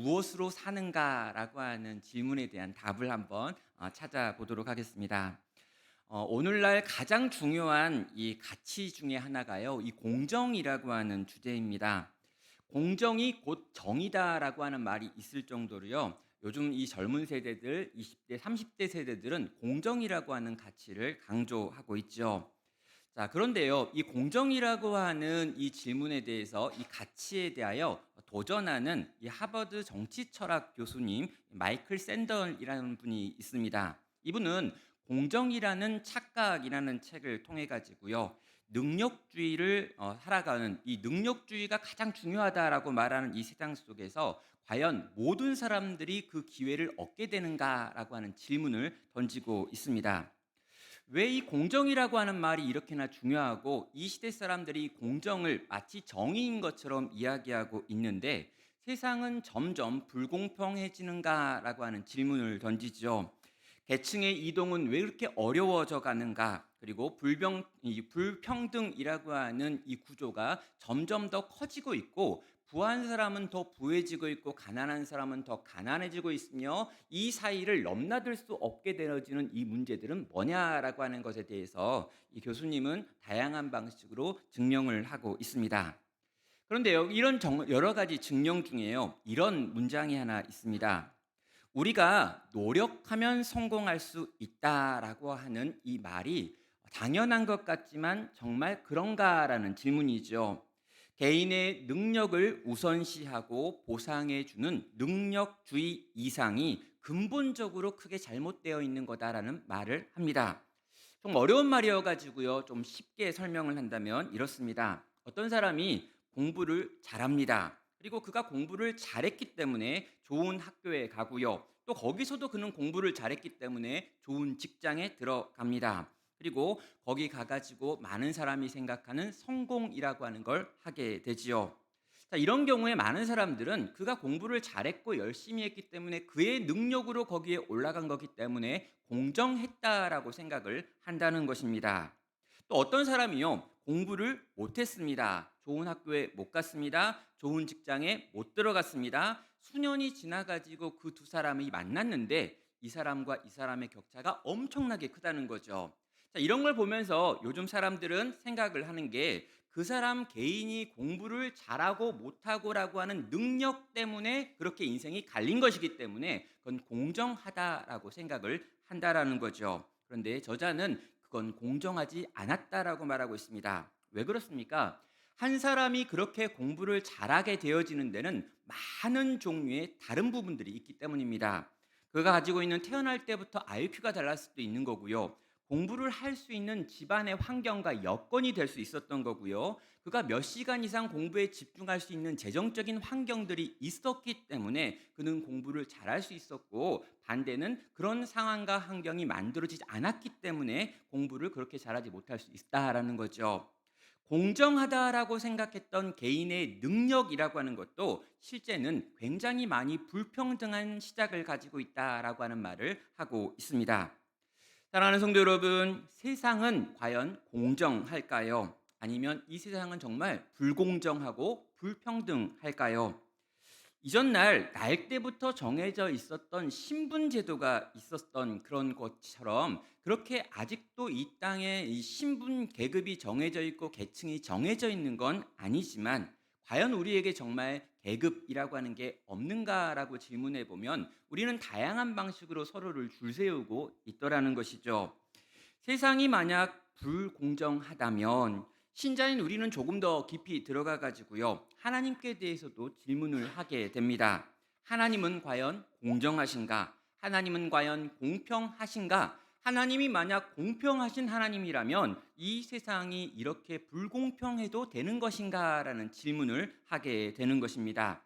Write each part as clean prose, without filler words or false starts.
무엇으로 사는가라고 하는 질문에 대한 답을 한번 찾아보도록 하겠습니다. 오늘날 가장 중요한 이 가치 중에 하나가요, 이 공정이라고 하는 주제입니다. 공정이 곧 정의다라고 하는 말이 있을 정도로요. 요즘 이 젊은 세대들, 20대, 30대 세대들은 공정이라고 하는 가치를 강조하고 있죠. 자, 그런데요, 이 공정이라고 하는 이 질문에 대해서 이 가치에 대하여 도전하는 이 하버드 정치철학 교수님 마이클 샌던이라는 분이 있습니다. 이분은 공정이라는 착각이라는 책을 통해 가지고요, 능력주의를 살아가는 이 능력주의가 가장 중요하다라고 말하는 이 세상 속에서 과연 모든 사람들이 그 기회를 얻게 되는가라고 하는 질문을 던지고 있습니다. 왜 이 공정이라고 하는 말이 이렇게나 중요하고 이 시대 사람들이 공정을 마치 정의인 것처럼 이야기하고 있는데 세상은 점점 불공평해지는가라고 하는 질문을 던지죠. 계층의 이동은 왜 이렇게 어려워져 가는가? 그리고 이 불평등이라고 하는 이 구조가 점점 더 커지고 있고 부한 사람은 더 부해지고 있고 가난한 사람은 더 가난해지고 있으며 이 사이를 넘나들 수 없게 되어지는 이 문제들은 뭐냐라고 하는 것에 대해서 이 교수님은 다양한 방식으로 증명을 하고 있습니다. 그런데요, 이런 여러 가지 증명 중에요, 이런 문장이 하나 있습니다. 우리가 노력하면 성공할 수 있다라고 하는 이 말이 당연한 것 같지만 정말 그런가라는 질문이죠. 개인의 능력을 우선시하고 보상해주는 능력주의 이상이 근본적으로 크게 잘못되어 있는 거다라는 말을 합니다. 좀 어려운 말이어가지고요, 좀 쉽게 설명을 한다면 이렇습니다. 어떤 사람이 공부를 잘합니다. 그리고 그가 공부를 잘했기 때문에 좋은 학교에 가고요. 또 거기서도 그는 공부를 잘했기 때문에 좋은 직장에 들어갑니다. 그리고 거기 가가지고 많은 사람이 생각하는 성공이라고 하는 걸 하게 되지요. 자, 이런 경우에 많은 사람들은 그가 공부를 잘했고 열심히 했기 때문에 그의 능력으로 거기에 올라간 거기 때문에 공정했다라고 생각을 한다는 것입니다. 또 어떤 사람이요, 공부를 못했습니다. 좋은 학교에 못 갔습니다. 좋은 직장에 못 들어갔습니다. 수년이 지나가지고 그 두 사람이 만났는데 이 사람과 이 사람의 격차가 엄청나게 크다는 거죠. 자, 이런 걸 보면서 요즘 사람들은 생각을 하는 게 그 사람 개인이 공부를 잘하고 못하고라고 하는 능력 때문에 그렇게 인생이 갈린 것이기 때문에 그건 공정하다라고 생각을 한다라는 거죠. 그런데 저자는 그건 공정하지 않았다라고 말하고 있습니다. 왜 그렇습니까? 한 사람이 그렇게 공부를 잘하게 되어지는 데는 많은 종류의 다른 부분들이 있기 때문입니다. 그가 가지고 있는 태어날 때부터 IQ가 달랐을 수도 있는 거고요. 공부를 할 수 있는 집안의 환경과 여건이 될 수 있었던 거고요. 그가 몇 시간 이상 공부에 집중할 수 있는 재정적인 환경들이 있었기 때문에 그는 공부를 잘할 수 있었고, 반대는 그런 상황과 환경이 만들어지지 않았기 때문에 공부를 그렇게 잘하지 못할 수 있다라는 거죠. 공정하다라고 생각했던 개인의 능력이라고 하는 것도 실제는 굉장히 많이 불평등한 시작을 가지고 있다라고 하는 말을 하고 있습니다. 사랑하는 성도 여러분, 세상은 과연 공정할까요? 아니면 이 세상은 정말 불공정하고 불평등할까요? 이전 날 때부터 정해져 있었던 신분 제도가 있었던 그런 것처럼 그렇게 아직도 이 땅에 이 신분 계급이 정해져 있고 계층이 정해져 있는 건 아니지만 과연 우리에게 정말 계급이라고 하는 게 없는가라고 질문해 보면 우리는 다양한 방식으로 서로를 줄 세우고 있더라는 것이죠. 세상이 만약 불공정하다면 신자인 우리는 조금 더 깊이 들어가 가지고요, 하나님께 대해서도 질문을 하게 됩니다. 하나님은 과연 공정하신가? 하나님은 과연 공평하신가? 하나님이 만약 공평하신 하나님이라면 이 세상이 이렇게 불공평해도 되는 것인가라는 질문을 하게 되는 것입니다.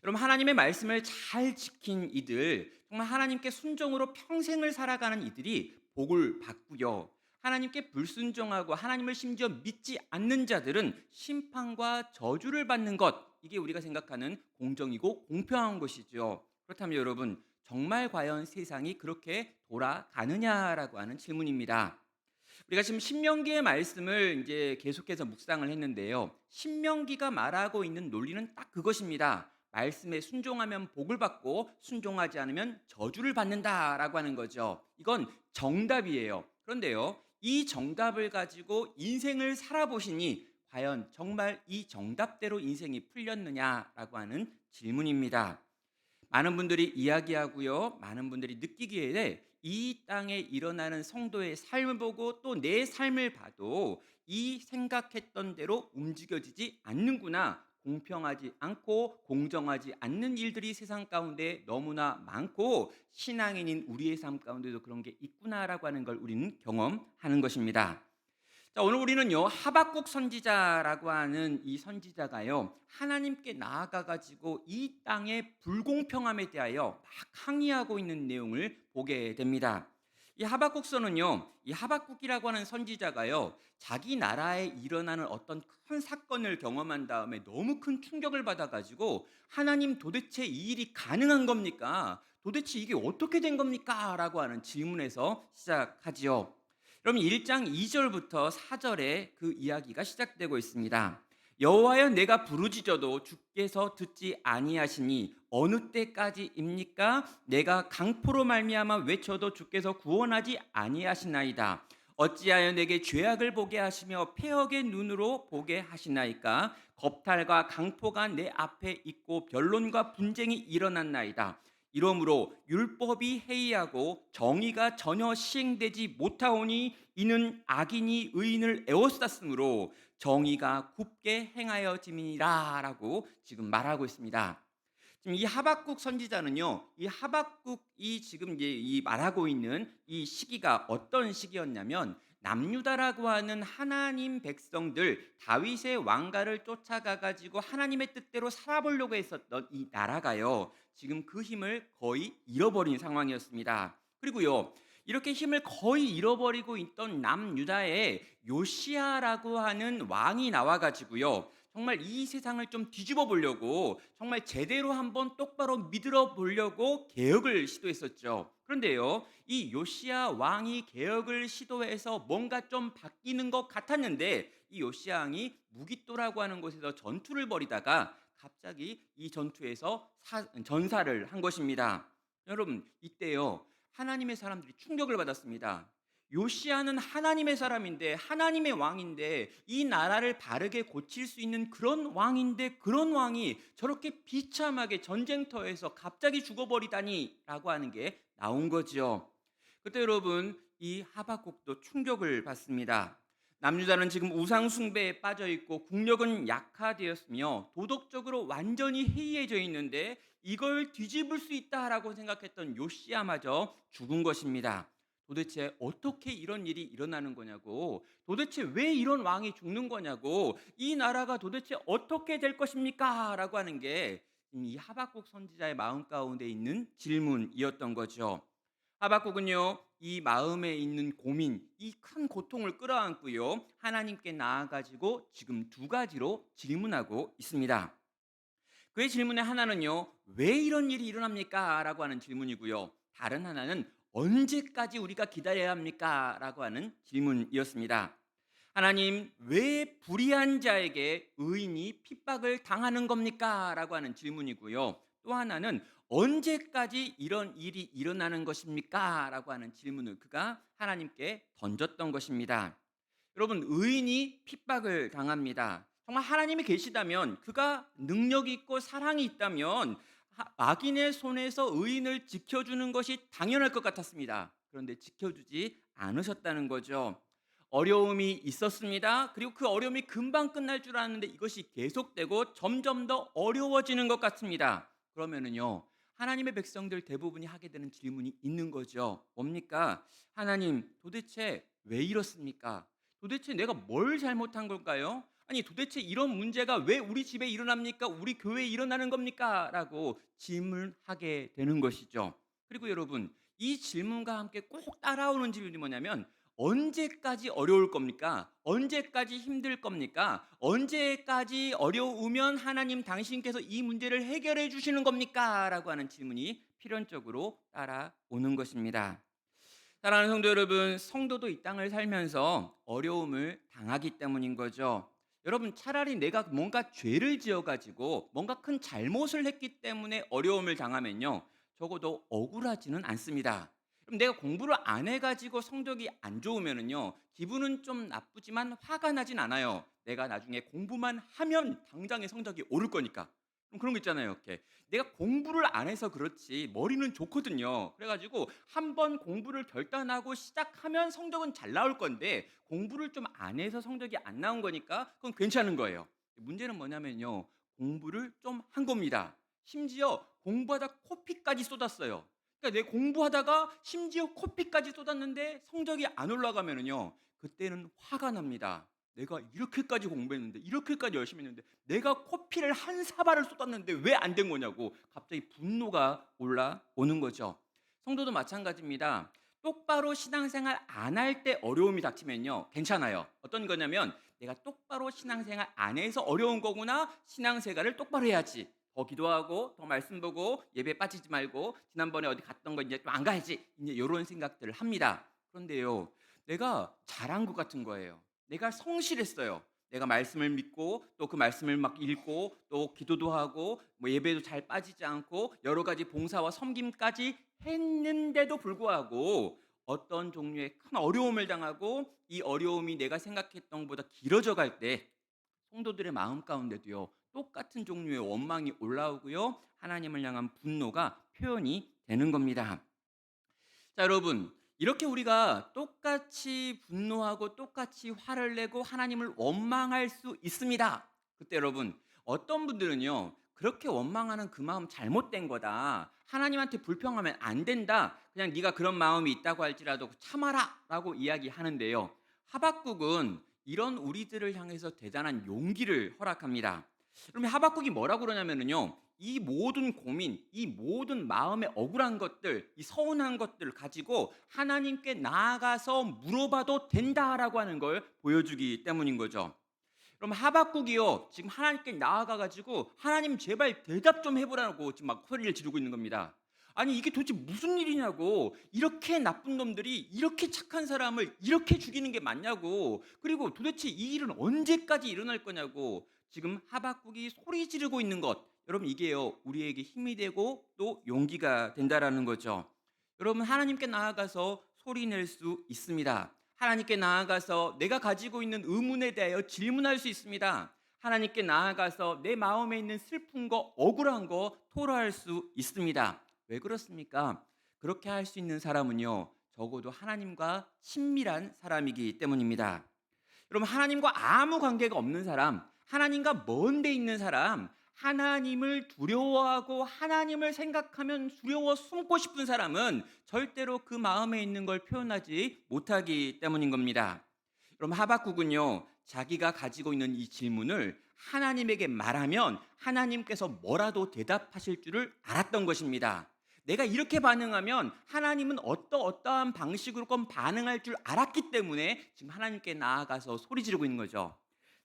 여러분, 하나님의 말씀을 잘 지킨 이들, 정말 하나님께 순종으로 평생을 살아가는 이들이 복을 받고요, 하나님께 불순종하고 하나님을 심지어 믿지 않는 자들은 심판과 저주를 받는 것, 이게 우리가 생각하는 공정이고 공평한 것이죠. 그렇다면 여러분, 정말 과연 세상이 그렇게 돌아가느냐라고 하는 질문입니다. 우리가 지금 신명기의 말씀을 이제 계속해서 묵상을 했는데요, 신명기가 말하고 있는 논리는 딱 그것입니다. 말씀에 순종하면 복을 받고 순종하지 않으면 저주를 받는다라고 하는 거죠. 이건 정답이에요. 그런데요, 이 정답을 가지고 인생을 살아보시니 과연 정말 이 정답대로 인생이 풀렸느냐라고 하는 질문입니다. 많은 분들이 이야기하고요. 많은 분들이 느끼기에 이 땅에 일어나는 성도의 삶을 보고 또 내 삶을 봐도 이 생각했던 대로 움직여지지 않는구나. 공평하지 않고 공정하지 않는 일들이 세상 가운데 너무나 많고 신앙인인 우리의 삶 가운데도 그런 게 있구나라고 하는 걸 우리는 경험하는 것입니다. 자, 오늘 우리는요, 하박국 선지자라고 하는 이 선지자가요, 하나님께 나아가 가지고 이 땅의 불공평함에 대하여 막 항의하고 있는 내용을 보게 됩니다. 이 하박국서는요, 이 하박국이라고 하는 선지자가요, 자기 나라에 일어나는 어떤 큰 사건을 경험한 다음에 너무 큰 충격을 받아 가지고 하나님, 도대체 이 일이 가능한 겁니까? 도대체 이게 어떻게 된 겁니까? 라고 하는 질문에서 시작하지요. 그럼 1장 2절부터 4절에 그 이야기가 시작되고 있습니다. 여호와여, 내가 부르짖어도 주께서 듣지 아니하시니 어느 때까지입니까? 내가 강포로 말미암아 외쳐도 주께서 구원하지 아니하시나이다. 어찌하여 내게 죄악을 보게 하시며 패역의 눈으로 보게 하시나이까? 겁탈과 강포가 내 앞에 있고 변론과 분쟁이 일어났나이다. 이러므로 율법이 해이하고 정의가 전혀 시행되지 못하오니 이는 악인이 의인을 에워쌌으므로 정의가 굽게 행하여짐이니라라고 지금 말하고 있습니다. 지금 이 하박국 선지자는요, 이 하박국이 지금 이제 이 말하고 있는 이 시기가 어떤 시기였냐면 남유다라고 하는 하나님 백성들, 다윗의 왕가를 쫓아가 가지고 하나님의 뜻대로 살아보려고 했었던 이 나라가요, 지금 그 힘을 거의 잃어버린 상황이었습니다. 그리고요, 이렇게 힘을 거의 잃어버리고 있던 남유다에 요시야라고 하는 왕이 나와 가지고요, 정말 이 세상을 좀 뒤집어 보려고 정말 제대로 한번 똑바로 믿어 보려고 개혁을 시도했었죠. 그런데요, 이 요시야 왕이 개혁을 시도해서 뭔가 좀 바뀌는 것 같았는데 이 요시야 왕이 무기또라고 하는 곳에서 전투를 벌이다가 갑자기 이 전투에서 전사를 한 것입니다. 여러분, 이때요, 하나님의 사람들이 충격을 받았습니다. 요시야는 하나님의 사람인데, 하나님의 왕인데, 이 나라를 바르게 고칠 수 있는 그런 왕인데, 그런 왕이 저렇게 비참하게 전쟁터에서 갑자기 죽어버리다니라고 하는 게 나온 거죠. 그때 여러분, 이 하박국도 충격을 받습니다. 남유다는 지금 우상 숭배에 빠져 있고 국력은 약화되었으며 도덕적으로 완전히 해이해져 있는데 이걸 뒤집을 수 있다라고 생각했던 요시야마저 죽은 것입니다. 도대체 어떻게 이런 일이 일어나는 거냐고, 도대체 왜 이런 왕이 죽는 거냐고, 이 나라가 도대체 어떻게 될 것입니까? 라고 하는 게 이 하박국 선지자의 마음 가운데 있는 질문이었던 거죠. 하박국은요, 이 마음에 있는 고민, 이 큰 고통을 끌어안고요, 하나님께 나아가지고 지금 두 가지로 질문하고 있습니다. 그의 질문의 하나는요, 왜 이런 일이 일어납니까? 라고 하는 질문이고요. 다른 하나는 언제까지 우리가 기다려야 합니까? 라고 하는 질문이었습니다. 하나님, 왜 불의한 자에게 의인이 핍박을 당하는 겁니까? 라고 하는 질문이고요. 또 하나는 언제까지 이런 일이 일어나는 것입니까? 라고 하는 질문을 그가 하나님께 던졌던 것입니다. 여러분, 의인이 핍박을 당합니다. 정말 하나님이 계시다면, 그가 능력이 있고 사랑이 있다면 악인의 손에서 의인을 지켜주는 것이 당연할 것 같았습니다. 그런데 지켜주지 않으셨다는 거죠. 어려움이 있었습니다. 그리고 그 어려움이 금방 끝날 줄 알았는데 이것이 계속되고 점점 더 어려워지는 것 같습니다. 그러면은요, 하나님의 백성들 대부분이 하게 되는 질문이 있는 거죠. 뭡니까? 하나님, 도대체 왜 이렇습니까? 도대체 내가 뭘 잘못한 걸까요? 아니, 도대체 이런 문제가 왜 우리 집에 일어납니까? 우리 교회에 일어나는 겁니까? 라고 질문하게 되는 것이죠. 그리고 여러분, 이 질문과 함께 꼭 따라오는 질문이 뭐냐면, 언제까지 어려울 겁니까? 언제까지 힘들 겁니까? 언제까지 어려우면 하나님 당신께서 이 문제를 해결해 주시는 겁니까? 라고 하는 질문이 필연적으로 따라오는 것입니다. 사랑하는 성도 여러분, 성도도 이 땅을 살면서 어려움을 당하기 때문인 거죠. 여러분 차라리 내가 뭔가 죄를 지어 가지고 뭔가 큰 잘못을 했기 때문에 어려움을 당하면요. 적어도 억울하지는 않습니다. 그럼 내가 공부를 안 해 가지고 성적이 안 좋으면은요. 기분은 좀 나쁘지만 화가 나진 않아요. 내가 나중에 공부만 하면 당장의 성적이 오를 거니까. 그런 거 있잖아요, 이렇게. 내가 공부를 안 해서 그렇지 머리는 좋거든요. 그래 가지고 한 번 공부를 결단하고 시작하면 성적은 잘 나올 건데 공부를 좀 안 해서 성적이 안 나온 거니까 그건 괜찮은 거예요. 문제는 뭐냐면요. 공부를 좀 한 겁니다. 심지어 공부하다 코피까지 쏟았어요. 그러니까 내 공부하다가 심지어 코피까지 쏟았는데 성적이 안 올라가면은요. 그때는 화가 납니다. 내가 이렇게까지 공부했는데 이렇게까지 열심히 했는데 내가 코피를 한 사발을 쏟았는데 왜 안 된 거냐고 갑자기 분노가 올라오는 거죠. 성도도 마찬가지입니다. 똑바로 신앙생활 안 할 때 어려움이 닥치면요. 괜찮아요. 어떤 거냐면 내가 똑바로 신앙생활 안 해서 어려운 거구나. 신앙생활을 똑바로 해야지. 더 기도하고 더 말씀 보고 예배 빠지지 말고 지난번에 어디 갔던 거 이제 좀 안 가야지. 이제 요런 생각들을 합니다. 그런데요. 내가 잘한 것 같은 거예요. 내가 성실했어요. 내가 말씀을 믿고 또 그 말씀을 막 읽고 또 기도도 하고 뭐 예배도 잘 빠지지 않고 여러 가지 봉사와 섬김까지 했는데도 불구하고 어떤 종류의 큰 어려움을 당하고 이 어려움이 내가 생각했던 것보다 길어져 갈 때 성도들의 마음 가운데도요. 똑같은 종류의 원망이 올라오고요. 하나님을 향한 분노가 표현이 되는 겁니다. 자, 여러분. 이렇게 우리가 똑같이 분노하고 똑같이 화를 내고 하나님을 원망할 수 있습니다. 그때 여러분, 어떤 분들은요. 그렇게 원망하는 그 마음 잘못된 거다. 하나님한테 불평하면 안 된다. 그냥 네가 그런 마음이 있다고 할지라도 참아라라고 이야기하는데요. 하박국은 이런 우리들을 향해서 대단한 용기를 허락합니다. 그러면 하박국이 뭐라고 그러냐면요. 이 모든 고민, 이 모든 마음의 억울한 것들, 이 서운한 것들을 가지고 하나님께 나아가서 물어봐도 된다라고 하는 걸 보여주기 때문인 거죠. 그럼 하박국이요, 지금 하나님께 나아가 가지고 하나님 제발 대답 좀 해보라고 지금 막 소리를 지르고 있는 겁니다. 아니 이게 도대체 무슨 일이냐고, 이렇게 나쁜 놈들이 이렇게 착한 사람을 이렇게 죽이는 게 맞냐고, 그리고 도대체 이 일은 언제까지 일어날 거냐고 지금 하박국이 소리 지르고 있는 것, 여러분 이게요 우리에게 힘이 되고 또 용기가 된다라는 거죠. 여러분 하나님께 나아가서 소리 낼 수 있습니다. 하나님께 나아가서 내가 가지고 있는 의문에 대하여 질문할 수 있습니다. 하나님께 나아가서 내 마음에 있는 슬픈 거, 억울한 거 토로할 수 있습니다. 왜 그렇습니까? 그렇게 할 수 있는 사람은요, 적어도 하나님과 친밀한 사람이기 때문입니다. 여러분, 하나님과 아무 관계가 없는 사람, 하나님과 먼 데 있는 사람, 하나님을 두려워하고 하나님을 생각하면 두려워 숨고 싶은 사람은 절대로 그 마음에 있는 걸 표현하지 못하기 때문인 겁니다. 그럼 하박국은요, 자기가 가지고 있는 이 질문을 하나님에게 말하면 하나님께서 뭐라도 대답하실 줄을 알았던 것입니다. 내가 이렇게 반응하면 하나님은 어떠한 방식으로건 반응할 줄 알았기 때문에 지금 하나님께 나아가서 소리 지르고 있는 거죠.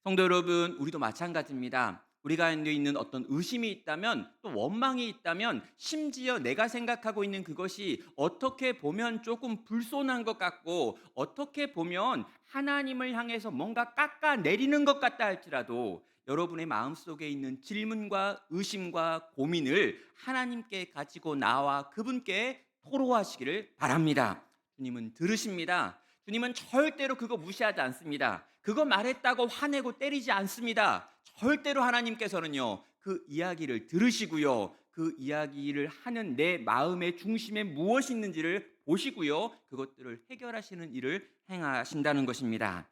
성도 여러분, 우리도 마찬가지입니다. 우리가 있는 어떤 의심이 있다면 또 원망이 있다면 심지어 내가 생각하고 있는 그것이 어떻게 보면 조금 불손한 것 같고 어떻게 보면 하나님을 향해서 뭔가 깎아내리는 것 같다 할지라도 여러분의 마음속에 있는 질문과 의심과 고민을 하나님께 가지고 나와 그분께 토로하시기를 바랍니다. 주님은 들으십니다. 주님은 절대로 그거 무시하지 않습니다. 그거 말했다고 화내고 때리지 않습니다. 절대로 하나님께서는요, 그 이야기를 들으시고요, 그 이야기를 하는 내 마음의 중심에 무엇이 있는지를 보시고요, 그것들을 해결하시는 일을 행하신다는 것입니다.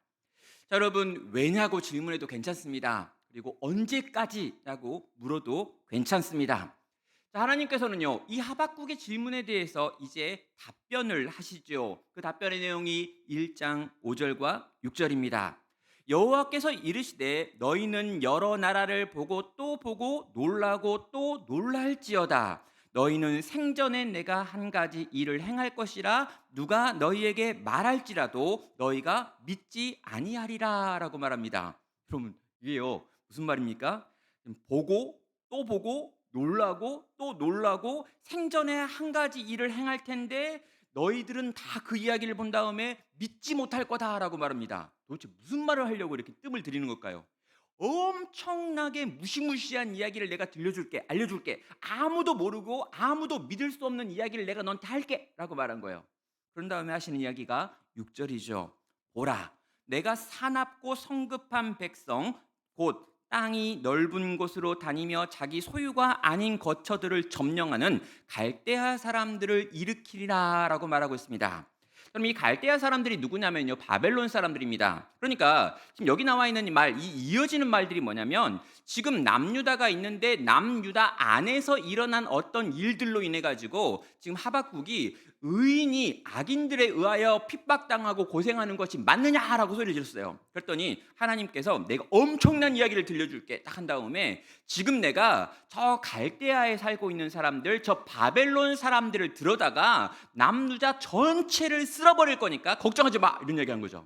자, 여러분, 왜냐고 질문해도 괜찮습니다. 그리고 언제까지라고 물어도 괜찮습니다. 자, 하나님께서는요, 이 하박국의 질문에 대해서 이제 답변을 하시죠. 그 답변의 내용이 1장 5절과 6절입니다. 여호와께서 이르시되 너희는 여러 나라를 보고 또 보고 놀라고 또 놀랄지어다. 너희는 생전에 내가 한 가지 일을 행할 것이라 누가 너희에게 말할지라도 너희가 믿지 아니하리라라고 말합니다. 그러면 이게요 무슨 말입니까? 보고 또 보고 놀라고 또 놀라고 생전에 한 가지 일을 행할 텐데 너희들은 다 그 이야기를 본 다음에 믿지 못할 거다라고 말합니다. 도대체 무슨 말을 하려고 이렇게 뜸을 들이는 걸까요? 엄청나게 무시무시한 이야기를 내가 들려줄게, 알려줄게. 아무도 모르고 아무도 믿을 수 없는 이야기를 내가 너한테 할게 라고 말한 거예요. 그런 다음에 하시는 이야기가 6절이죠. 보라, 내가 사납고 성급한 백성, 곧 땅이 넓은 곳으로 다니며 자기 소유가 아닌 거처들을 점령하는 갈대아 사람들을 일으키리라 라고 말하고 있습니다. 그럼 이 갈대아 사람들이 누구냐면요, 바벨론 사람들입니다. 그러니까 지금 여기 나와 있는 이 이어지는 말들이 뭐냐면, 지금 남유다가 있는데 남유다 안에서 일어난 어떤 일들로 인해 가지고 지금 하박국이 의인이 악인들에 의하여 핍박당하고 고생하는 것이 맞느냐라고 소리를 질렀어요. 그랬더니 하나님께서 내가 엄청난 이야기를 들려줄게 딱 한 다음에, 지금 내가 저 갈대아에 살고 있는 사람들, 저 바벨론 사람들을 들어다가 남유다 전체를 쓸어버릴 거니까 걱정하지 마, 이런 얘기한 거죠.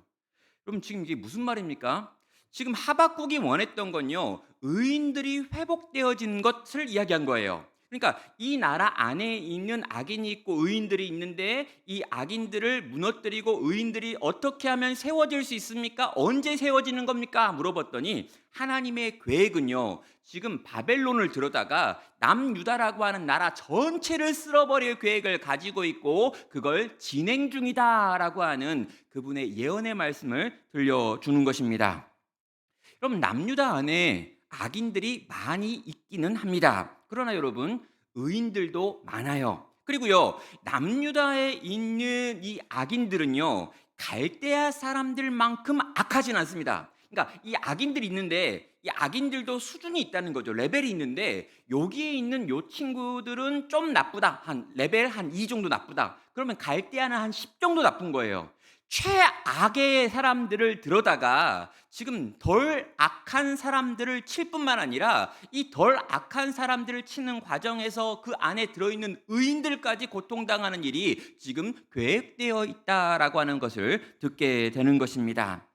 그럼 지금 이게 무슨 말입니까? 지금 하박국이 원했던 건요, 의인들이 회복되어진 것을 이야기한 거예요. 그러니까 이 나라 안에 있는 악인이 있고 의인들이 있는데, 이 악인들을 무너뜨리고 의인들이 어떻게 하면 세워질 수 있습니까? 언제 세워지는 겁니까? 물어봤더니 하나님의 계획은요, 지금 바벨론을 들어다가 남유다라고 하는 나라 전체를 쓸어버릴 계획을 가지고 있고 그걸 진행 중이다라고 하는 그분의 예언의 말씀을 들려주는 것입니다. 그럼 남유다 안에 악인들이 많이 있기는 합니다. 그러나 여러분, 의인들도 많아요. 그리고요, 남유다에 있는 이 악인들은요, 갈대아 사람들만큼 악하진 않습니다. 그러니까 이 악인들이 있는데 이 악인들도 수준이 있다는 거죠. 레벨이 있는데 여기에 있는 요 친구들은 좀 나쁘다. 한 레벨 한 2 정도 나쁘다. 그러면 갈대아는 한 10 정도 나쁜 거예요. 최악의 사람들을 들어다가 지금 덜 악한 사람들을 칠 뿐만 아니라 이 덜 악한 사람들을 치는 과정에서 그 안에 들어있는 의인들까지 고통당하는 일이 지금 계획되어 있다라고 하는 것을 듣게 되는 것입니다.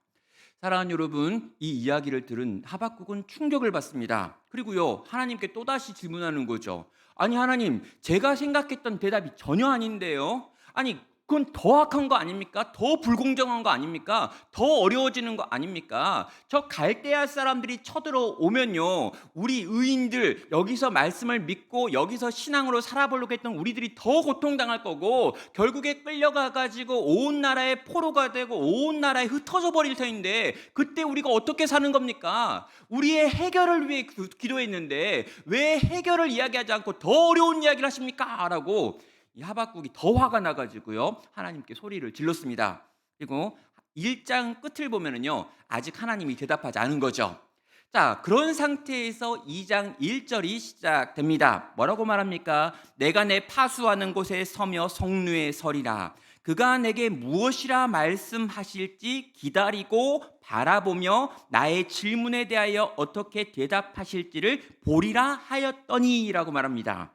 사랑하는 여러분, 이 이야기를 들은 하박국은 충격을 받습니다. 그리고요, 하나님께 또다시 질문하는 거죠. 아니 하나님, 제가 생각했던 대답이 전혀 아닌데요. 아니 그건 더 악한 거 아닙니까? 더 불공정한 거 아닙니까? 더 어려워지는 거 아닙니까? 저 갈대아 사람들이 쳐들어오면요, 우리 의인들 여기서 말씀을 믿고 여기서 신앙으로 살아보려고 했던 우리들이 더 고통당할 거고, 결국에 끌려가 가지고 온 나라의 포로가 되고 온 나라에 흩어져 버릴 터인데 그때 우리가 어떻게 사는 겁니까? 우리의 해결을 위해 기도했는데 왜 해결을 이야기하지 않고 더 어려운 이야기를 하십니까? 라고 이 하박국이 더 화가 나가지고요, 하나님께 소리를 질렀습니다. 그리고 1장 끝을 보면은요, 아직 하나님이 대답하지 않은 거죠. 자, 그런 상태에서 2장 1절이 시작됩니다. 뭐라고 말합니까? 내가 내 파수하는 곳에 서며 성루에 서리라. 그가 내게 무엇이라 말씀하실지 기다리고 바라보며 나의 질문에 대하여 어떻게 대답하실지를 보리라 하였더니라고 말합니다.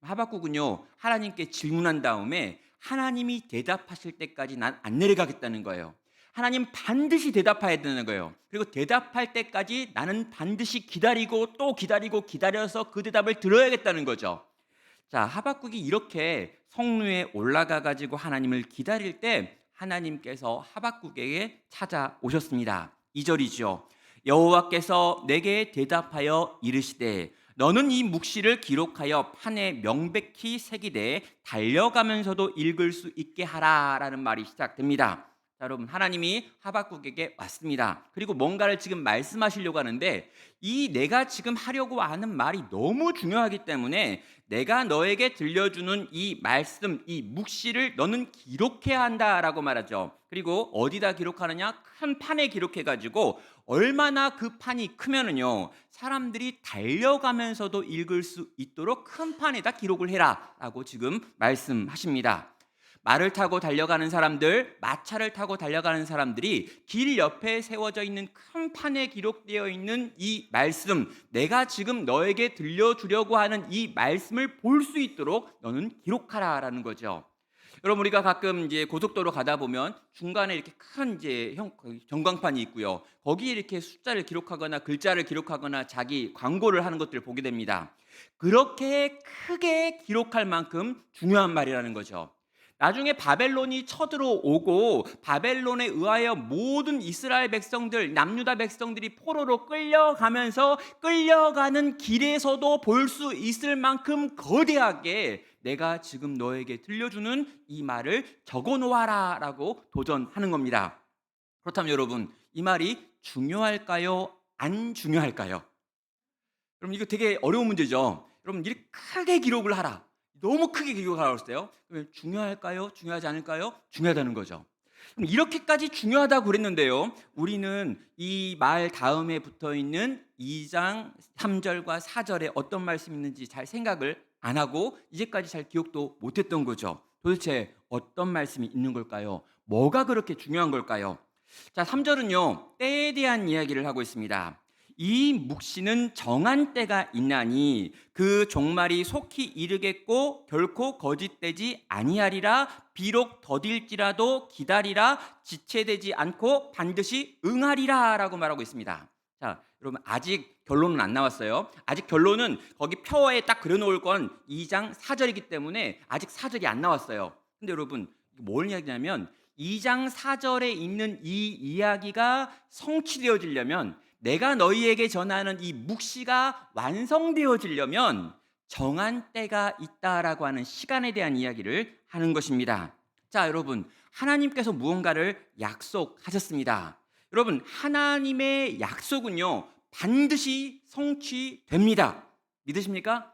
하박국은요, 하나님께 질문한 다음에 하나님이 대답하실 때까지 난 안 내려가겠다는 거예요. 하나님 반드시 대답해야 되는 거예요. 그리고 대답할 때까지 나는 반드시 기다리고 또 기다리고 기다려서 그 대답을 들어야겠다는 거죠. 자, 하박국이 이렇게 성루에 올라가 가지고 하나님을 기다릴 때 하나님께서 하박국에게 찾아오셨습니다. 2절이죠. 여호와께서 내게 대답하여 이르시되 너는 이 묵시를 기록하여 판에 명백히 새기되 달려가면서도 읽을 수 있게 하라라는 말이 시작됩니다. 자, 여러분, 하나님이 하박국에게 왔습니다. 그리고 뭔가를 지금 말씀하시려고 하는데 이 내가 지금 하려고 하는 말이 너무 중요하기 때문에 내가 너에게 들려주는 이 말씀, 이 묵시를 너는 기록해야 한다라고 말하죠. 그리고 어디다 기록하느냐? 큰 판에 기록해가지고 얼마나 그 판이 크면은요, 사람들이 달려가면서도 읽을 수 있도록 큰 판에다 기록을 해라라고 지금 말씀하십니다. 말을 타고 달려가는 사람들, 마차를 타고 달려가는 사람들이 길 옆에 세워져 있는 큰 판에 기록되어 있는 이 말씀, 내가 지금 너에게 들려주려고 하는 이 말씀을 볼 수 있도록 너는 기록하라라는 거죠. 여러분, 우리가 가끔 이제 고속도로 가다 보면 중간에 이렇게 큰 이제 전광판이 있고요. 거기에 이렇게 숫자를 기록하거나 글자를 기록하거나 자기 광고를 하는 것들을 보게 됩니다. 그렇게 크게 기록할 만큼 중요한 말이라는 거죠. 나중에 바벨론이 쳐들어오고 바벨론에 의하여 모든 이스라엘 백성들, 남유다 백성들이 포로로 끌려가면서 끌려가는 길에서도 볼 수 있을 만큼 거대하게 내가 지금 너에게 들려주는 이 말을 적어 놓아라 라고 도전하는 겁니다. 그렇다면 여러분, 이 말이 중요할까요? 안 중요할까요? 여러분, 이거 되게 어려운 문제죠. 여러분, 이렇게 크게 기록을 하라, 너무 크게 기록하라고 했어요. 그러면 중요할까요? 중요하지 않을까요? 중요하다는 거죠. 그럼 이렇게까지 중요하다고 그랬는데요, 우리는 이 말 다음에 붙어있는 2장 3절과 4절에 어떤 말씀이 있는지 잘 생각을 안 하고 이제까지 잘 기억도 못했던 거죠. 도대체 어떤 말씀이 있는 걸까요? 뭐가 그렇게 중요한 걸까요? 자, 3절은요, 때에 대한 이야기를 하고 있습니다. 이 묵시는 정한 때가 있나니 그 종말이 속히 이르겠고 결코 거짓되지 아니하리라. 비록 더딜지라도 기다리라. 지체되지 않고 반드시 응하리라 라고 말하고 있습니다. 자, 여러분, 아직 결론은 안 나왔어요. 아직 결론은 거기 표에 딱 그려놓을 건 2장 4절이기 때문에 아직 4절이 안 나왔어요. 근데 여러분, 뭘 이야기냐면 2장 4절에 있는 이 이야기가 성취되어지려면, 내가 너희에게 전하는 이 묵시가 완성되어지려면 정한 때가 있다라고 하는 시간에 대한 이야기를 하는 것입니다. 자, 여러분, 하나님께서 무언가를 약속하셨습니다. 여러분, 하나님의 약속은요, 반드시 성취됩니다. 믿으십니까?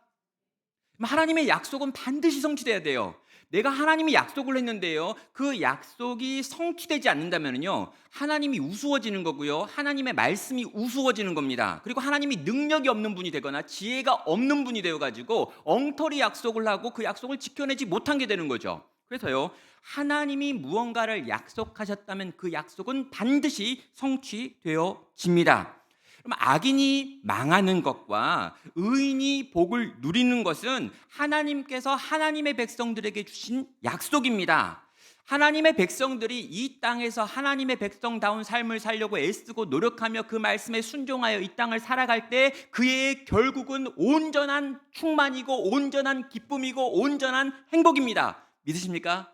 하나님의 약속은 반드시 성취돼야 돼요. 내가 하나님이 약속을 했는데요, 그 약속이 성취되지 않는다면요, 하나님이 우스워지는 거고요, 하나님의 말씀이 우스워지는 겁니다. 그리고 하나님이 능력이 없는 분이 되거나 지혜가 없는 분이 되어가지고 엉터리 약속을 하고 그 약속을 지켜내지 못한 게 되는 거죠. 그래서요, 하나님이 무언가를 약속하셨다면 그 약속은 반드시 성취되어집니다. 그럼 악인이 망하는 것과 의인이 복을 누리는 것은 하나님께서 하나님의 백성들에게 주신 약속입니다. 하나님의 백성들이 이 땅에서 하나님의 백성다운 삶을 살려고 애쓰고 노력하며 그 말씀에 순종하여 이 땅을 살아갈 때 그의 결국은 온전한 충만이고 온전한 기쁨이고 온전한 행복입니다. 믿으십니까?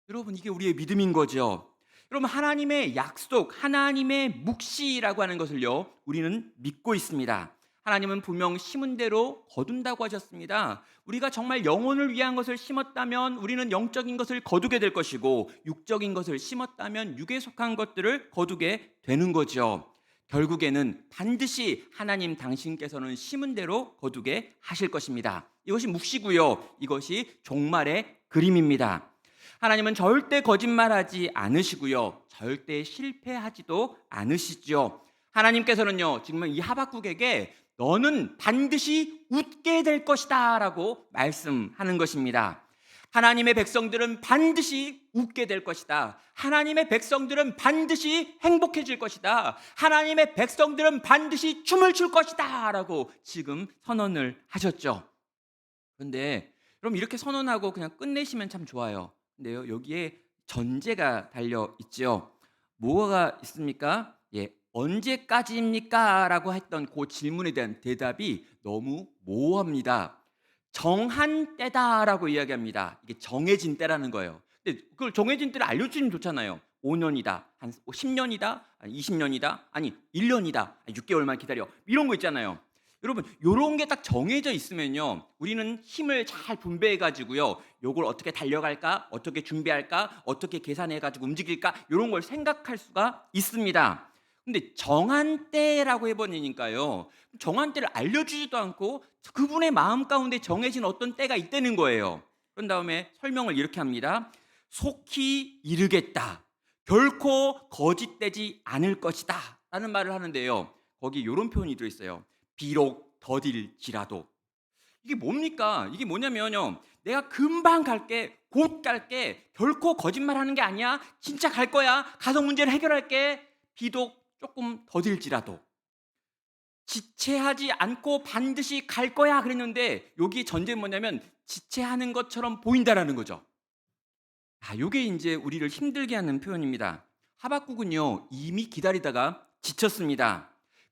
여러분, 이게 우리의 믿음인 거죠. 여러분, 하나님의 약속, 하나님의 묵시라고 하는 것을요, 우리는 믿고 있습니다. 하나님은 분명 심은 대로 거둔다고 하셨습니다. 우리가 정말 영혼을 위한 것을 심었다면 우리는 영적인 것을 거두게 될 것이고, 육적인 것을 심었다면 육에 속한 것들을 거두게 되는 거죠. 결국에는 반드시 하나님 당신께서는 심은 대로 거두게 하실 것입니다. 이것이 묵시고요, 이것이 종말의 그림입니다. 하나님은 절대 거짓말하지 않으시고요, 절대 실패하지도 않으시죠. 하나님께서는요, 지금 이 하박국에게 너는 반드시 웃게 될 것이다 라고 말씀하는 것입니다. 하나님의 백성들은 반드시 웃게 될 것이다. 하나님의 백성들은 반드시 행복해질 것이다. 하나님의 백성들은 반드시 춤을 출 것이다 라고 지금 선언을 하셨죠. 그런데 그럼 이렇게 선언하고 그냥 끝내시면 참 좋아요. 근데요, 여기에 전제가 달려 있죠. 뭐가 있습니까? 예, 언제까지입니까? 라고 했던 그 질문에 대한 대답이 너무 모호합니다. 정한 때다라고 이야기합니다. 이게 정해진 때라는 거예요. 근데 그걸 정해진 때를 알려주면 좋잖아요. 5년이다, 한 10년이다, 20년이다, 아니 1년이다, 6개월만 기다려, 이런 거 있잖아요. 여러분, 이런 게 딱 정해져 있으면요, 우리는 힘을 잘 분배해가지고요, 요걸 어떻게 달려갈까, 어떻게 준비할까, 어떻게 계산해가지고 움직일까, 이런 걸 생각할 수가 있습니다. 근데 정한 때라고 해버리니까요, 정한 때를 알려주지도 않고 그분의 마음 가운데 정해진 어떤 때가 있다는 거예요. 그런 다음에 설명을 이렇게 합니다. 속히 이르겠다, 결코 거짓되지 않을 것이다 라는 말을 하는데요, 거기 이런 표현이 들어있어요. 비록 더딜지라도. 이게 뭡니까? 이게 뭐냐면요, 내가 금방 갈게, 곧 갈게, 결코 거짓말하는 게 아니야, 진짜 갈 거야, 가서 문제를 해결할게, 비록 조금 더딜지라도. 지체하지 않고 반드시 갈 거야 그랬는데, 여기 전제는 뭐냐면 지체하는 것처럼 보인다라는 거죠. 요게 이제 우리를 힘들게 하는 표현입니다. 하박국은요, 이미 기다리다가 지쳤습니다.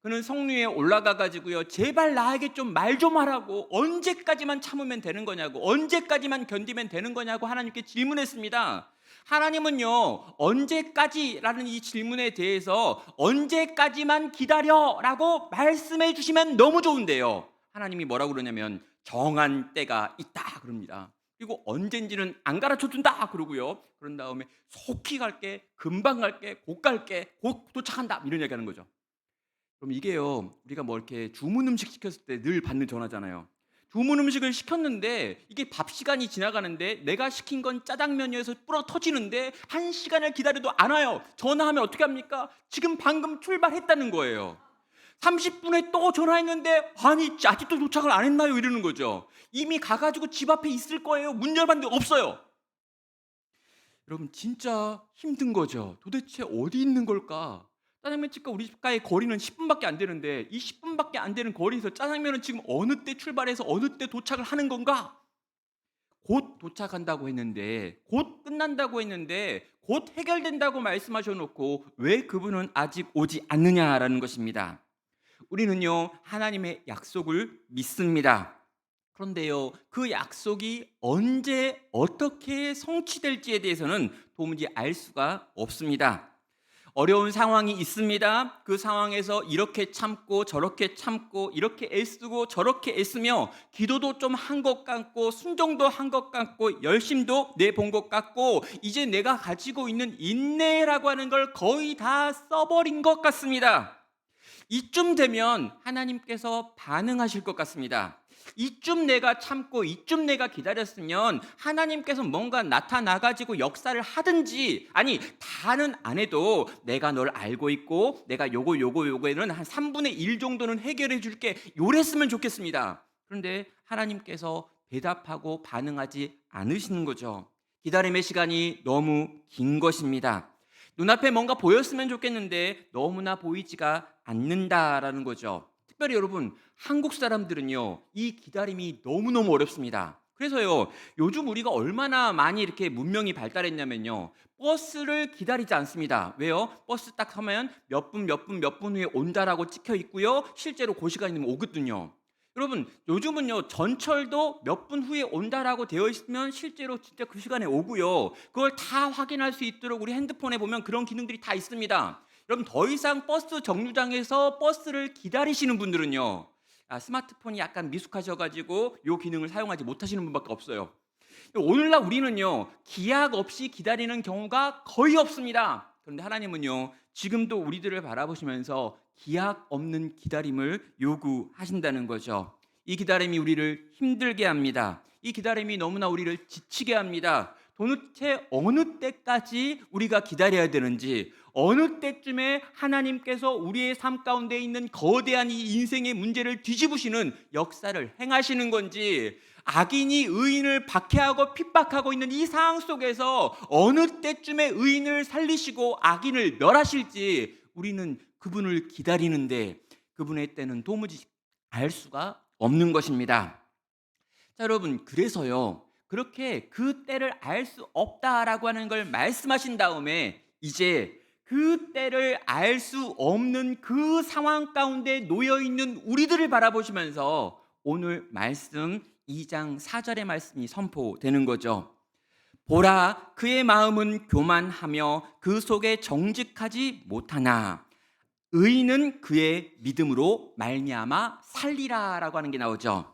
그는 성 위에 올라가 가지고요. 제발 나에게 좀 말 좀 하라고, 언제까지만 참으면 되는 거냐고, 언제까지만 견디면 되는 거냐고 하나님께 질문했습니다. 하나님은요, 언제까지라는 이 질문에 대해서 언제까지만 기다려라고 말씀해 주시면 너무 좋은데요. 하나님이 뭐라고 그러냐면 정한 때가 있다 그럽니다. 그리고 언젠지는 안 가르쳐 준다 그러고요. 그런 다음에 속히 갈게, 금방 갈게, 곧 갈게, 곧 도착한다 이런 얘기하는 거죠. 그럼 이게요, 우리가 뭐 이렇게 주문 음식 시켰을 때 늘 받는 전화잖아요. 주문 음식을 시켰는데 이게 밥 시간이 지나가는데 내가 시킨 건 짜장면이어서 불어 터지는데 1시간을 기다려도 안 와요. 전화하면 어떻게 합니까? 지금 방금 출발했다는 거예요. 30분에 또 전화했는데 아니 아직도 도착을 안 했나요? 이러는 거죠. 이미 가가지고 집 앞에 있을 거예요. 문 열봤는데 없어요. 여러분 진짜 힘든 거죠. 도대체 어디 있는 걸까? 짜장면집과 우리 집과의 거리는 10분밖에 안 되는데 이 10분밖에 안 되는 거리에서 짜장면은 지금 어느 때 출발해서 어느 때 도착을 하는 건가? 곧 도착한다고 했는데, 곧 끝난다고 했는데, 곧 해결된다고 말씀하셔 놓고 왜 그분은 아직 오지 않느냐라는 것입니다. 우리는요, 하나님의 약속을 믿습니다. 그런데요, 그 약속이 언제 어떻게 성취될지에 대해서는 도무지 알 수가 없습니다. 어려운 상황이 있습니다. 그 상황에서 이렇게 참고 저렇게 참고 이렇게 애쓰고 저렇게 애쓰며 기도도 좀 한 것 같고 순종도 한 것 같고 열심도 내본 것 같고 이제 내가 가지고 있는 인내라고 하는 걸 거의 다 써버린 것 같습니다. 이쯤 되면 하나님께서 반응하실 것 같습니다. 이쯤 내가 참고 이쯤 내가 기다렸으면 하나님께서 뭔가 나타나가지고 역사를 하든지, 아니 다는 안 해도 내가 널 알고 있고 내가 요거에는 한 3분의 1 정도는 해결해 줄게, 요랬으면 좋겠습니다. 그런데 하나님께서 대답하고 반응하지 않으시는 거죠. 기다림의 시간이 너무 긴 것입니다. 눈앞에 뭔가 보였으면 좋겠는데 너무나 보이지가 않는다라는 거죠. 특별히 여러분, 한국 사람들은요, 이 기다림이 너무너무 어렵습니다. 그래서요, 요즘 우리가 얼마나 많이 이렇게 문명이 발달했냐면요, 버스를 기다리지 않습니다. 왜요? 버스 딱 하면 몇 분 후에 온다라고 찍혀 있고요, 실제로 그 시간이면 오거든요. 여러분, 요즘은요, 전철도 몇 분 후에 온다라고 되어 있으면 실제로 진짜 그 시간에 오고요, 그걸 다 확인할 수 있도록 우리 핸드폰에 보면 그런 기능들이 다 있습니다. 여러분, 더 이상 버스 정류장에서 버스를 기다리시는 분들은요, 스마트폰이 약간 미숙하셔가지고 이 기능을 사용하지 못하시는 분밖에 없어요. 오늘날 우리는요, 기약 없이 기다리는 경우가 거의 없습니다. 그런데 하나님은요, 지금도 우리들을 바라보시면서 기약 없는 기다림을 요구하신다는 거죠. 이 기다림이 우리를 힘들게 합니다. 이 기다림이 너무나 우리를 지치게 합니다. 도대체 어느 때까지 우리가 기다려야 되는지, 어느 때쯤에 하나님께서 우리의 삶 가운데 있는 거대한 이 인생의 문제를 뒤집으시는 역사를 행하시는 건지, 악인이 의인을 박해하고 핍박하고 있는 이 상황 속에서 어느 때쯤에 의인을 살리시고 악인을 멸하실지 우리는 그분을 기다리는데 그분의 때는 도무지 알 수가 없는 것입니다. 자, 여러분, 그래서요, 그렇게 그 때를 알 수 없다라고 하는 걸 말씀하신 다음에 이제 그 때를 알 수 없는 그 상황 가운데 놓여 있는 우리들을 바라보시면서 오늘 말씀 2장 4절의 말씀이 선포되는 거죠. 보라, 그의 마음은 교만하며 그 속에 정직하지 못하나 의인은 그의 믿음으로 말미암아 살리라라고 하는 게 나오죠.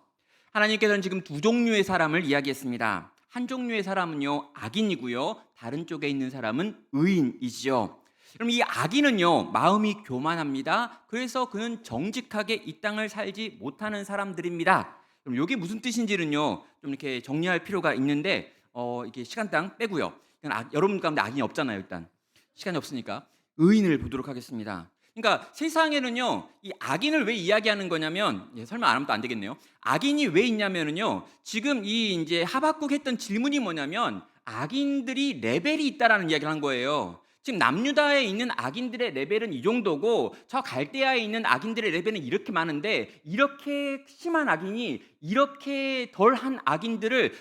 하나님께서는 지금 두 종류의 사람을 이야기했습니다. 한 종류의 사람은요, 악인이고요, 다른 쪽에 있는 사람은 의인이지요. 그럼 이 악인은요, 마음이 교만합니다. 그래서 그는 정직하게 이 땅을 살지 못하는 사람들입니다. 그럼 이게 무슨 뜻인지는요, 좀 이렇게 정리할 필요가 있는데, 이게 시간당 빼고요. 여러분 가운데 악인이 없잖아요. 일단 시간이 없으니까 의인을 보도록 하겠습니다. 그러니까 세상에는요, 이 악인을 왜 이야기하는 거냐면, 설명 안 하면 또 안 되겠네요. 악인이 왜 있냐면은요, 지금 이 이제 하박국 했던 질문이 뭐냐면 악인들이 레벨이 있다라는 이야기를 한 거예요. 지금 남유다에 있는 악인들의 레벨은 이 정도고 저 갈대아에 있는 악인들의 레벨은 이렇게 많은데 이렇게 심한 악인이 이렇게 덜한 악인들을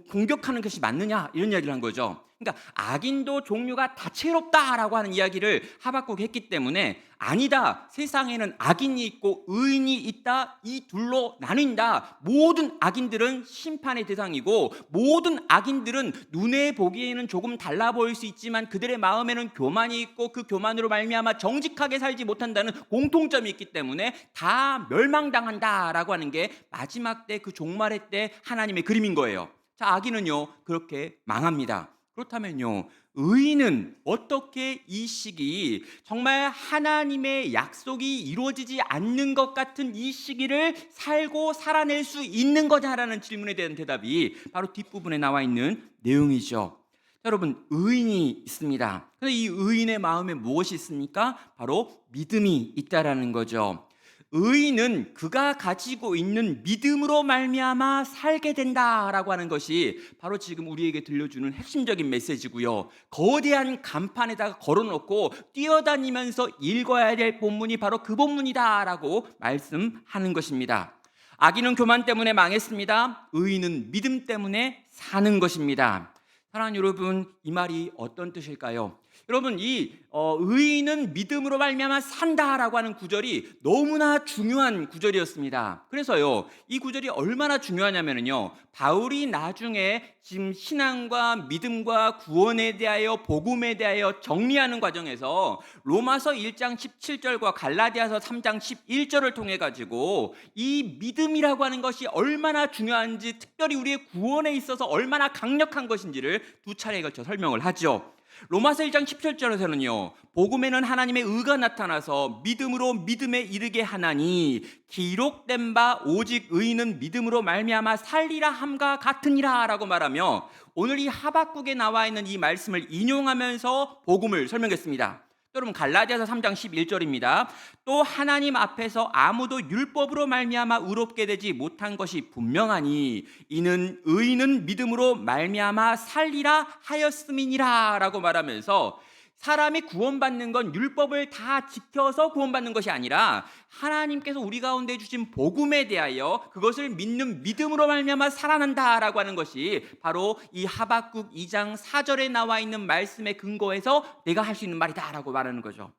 공격하는 것이 맞느냐 이런 이야기를 한 거죠. 그러니까 악인도 종류가 다채롭다라고 하는 이야기를 하박국이 했기 때문에 아니다. 세상에는 악인이 있고 의인이 있다. 이 둘로 나뉜다. 모든 악인들은 심판의 대상이고 모든 악인들은 눈에 보기에는 조금 달라 보일 수 있지만 그들의 마음에는 교만이 있고 그 교만으로 말미암아 정직하게 살지 못한다는 공통점이 있기 때문에 다 멸망당한다라고 하는 게 마지막 때 그 종말의 때 하나님의 그림인 거예요. 자, 악인은요 그렇게 망합니다. 그렇다면요 의인은 어떻게 이 시기 정말 하나님의 약속이 이루어지지 않는 것 같은 이 시기를 살고 살아낼 수 있는 거냐라는 질문에 대한 대답이 바로 뒷부분에 나와 있는 내용이죠. 여러분 의인이 있습니다. 그런데 이 의인의 마음에 무엇이 있습니까? 바로 믿음이 있다라는 거죠. 의인은 그가 가지고 있는 믿음으로 말미암아 살게 된다라고 하는 것이 바로 지금 우리에게 들려주는 핵심적인 메시지고요. 거대한 간판에다가 걸어놓고 뛰어다니면서 읽어야 될 본문이 바로 그 본문이다라고 말씀하는 것입니다. 악인은 교만 때문에 망했습니다. 의인은 믿음 때문에 사는 것입니다. 사랑하는 여러분, 이 말이 어떤 뜻일까요? 여러분, 이 의인은 믿음으로 말미암아 산다라고 하는 구절이 너무나 중요한 구절이었습니다. 그래서요, 이 구절이 얼마나 중요하냐면요, 바울이 나중에 지금 신앙과 믿음과 구원에 대하여 복음에 대하여 정리하는 과정에서 로마서 1장 17절과 갈라디아서 3장 11절을 통해 가지고 이 믿음이라고 하는 것이 얼마나 중요한지, 특별히 우리의 구원에 있어서 얼마나 강력한 것인지를 두 차례에 걸쳐 설명을 하죠. 로마서 1장 17절에서는요 복음에는 하나님의 의가 나타나서 믿음으로 믿음에 이르게 하나니 기록된 바 오직 의인은 믿음으로 말미암아 살리라 함과 같으니라 라고 말하며 오늘 이 하박국에 나와 있는 이 말씀을 인용하면서 복음을 설명했습니다. 여러분 갈라디아서 3장 11절입니다. 또 하나님 앞에서 아무도 율법으로 말미암아 의롭게 되지 못한 것이 분명하니 이는 의인은 믿음으로 말미암아 살리라 하였음이니라 라고 말하면서 사람이 구원받는 건 율법을 다 지켜서 구원받는 것이 아니라 하나님께서 우리 가운데 주신 복음에 대하여 그것을 믿는 믿음으로 말미암아 살아난다라고 하는 것이 바로 이 하박국 2장 4절에 나와 있는 말씀에 근거해서 내가 할 수 있는 말이다라고 말하는 거죠.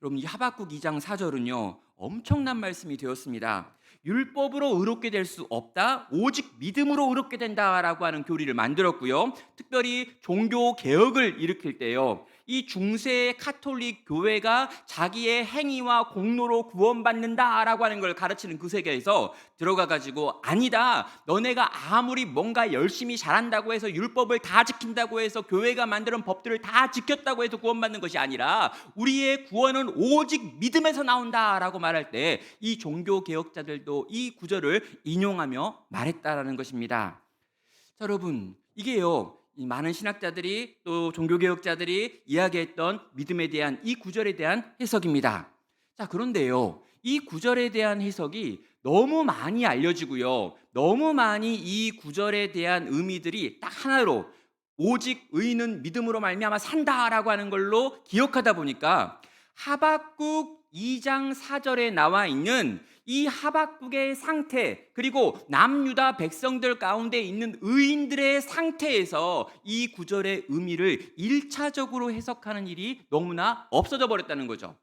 여러분 이 하박국 2장 4절은요 엄청난 말씀이 되었습니다. 율법으로 의롭게 될 수 없다. 오직 믿음으로 의롭게 된다라고 하는 교리를 만들었고요. 특별히 종교 개혁을 일으킬 때요. 이 중세 카톨릭 교회가 자기의 행위와 공로로 구원받는다라고 하는 걸 가르치는 그 세계에서 들어가 가지고 아니다. 너네가 아무리 뭔가 열심히 잘한다고 해서 율법을 다 지킨다고 해서 교회가 만드는 법들을 다 지켰다고 해서 구원받는 것이 아니라 우리의 구원은 오직 믿음에서 나온다라고 말할 때 이 종교 개혁자들도 이 구절을 인용하며 말했다라는 것입니다. 자, 여러분 이게요 이 많은 신학자들이 또 종교개혁자들이 이야기했던 믿음에 대한 이 구절에 대한 해석입니다. 자, 그런데요 이 구절에 대한 해석이 너무 많이 알려지고요 너무 많이 이 구절에 대한 의미들이 딱 하나로 오직 의인은 믿음으로 말미암아 산다라고 하는 걸로 기억하다 보니까 하박국 2장 4절에 나와 있는 이 하박국의 상태 그리고 남유다 백성들 가운데 있는 의인들의 상태에서 이 구절의 의미를 1차적으로 해석하는 일이 너무나 없어져 버렸다는 거죠.